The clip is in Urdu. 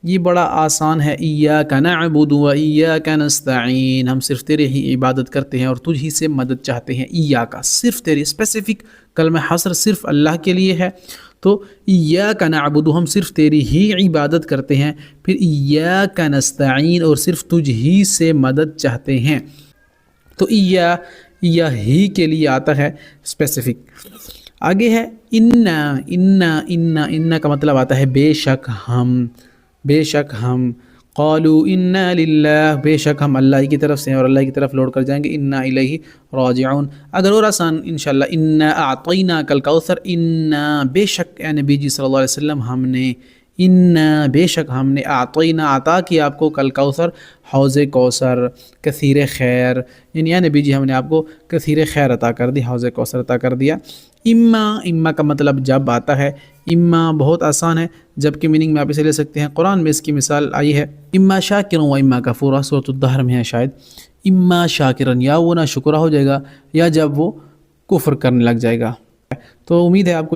یہ بڑا آسان ہے، ایاک نعبد و ایاک نستعین، ہم صرف تیرے ہی عبادت کرتے ہیں اور تجھ ہی سے مدد چاہتے ہیں، ایاک صرف تیرے، اسپیسیفک کلمہ حصر صرف اللہ کے لیے ہے، تو ایاک نعبد ہم صرف تیری ہی عبادت کرتے ہیں، پھر ایاک نستعین اور صرف تجھ ہی سے مدد چاہتے ہیں، تو یا ہی کے لیے آتا ہے اسپیسیفک۔ آگے ہے انا کا مطلب آتا ہے بے شک ہم، قالوا انا للہ، بے شک ہم اللہ کی طرف سے ہیں اور اللہ کی طرف لوٹ کر جائیں گے، انا الیہ راجعون۔ اگر اور آسان انشاءاللہ، انا اعطیناک الکوثر، انا بے شک اے نبی جی صلی اللہ علیہ وسلم ہم نے، انا بے شک ہم نے، اعطینا عطا کیا آپ کو، کل کوثر حوض کوثر، کثیر خیر، یعنی یا نبی جی ہم نے آپ کو کثیر خیر عطا کر دی، حوض کوثر عطا کر دیا۔ اما کا مطلب جب آتا ہے، اما بہت آسان ہے، جب کے میننگ میں آپ اسے لے سکتے ہیں، قرآن میں اس کی مثال آئی ہے، اما شاکرا و اما کفورا، سورۃ الدہر میں ہے شاید، اما شاکرن، یا وہ نہ شکرہ ہو جائے گا یا جب وہ کفر کرنے لگ جائے گا۔ تو امید ہے آپ کو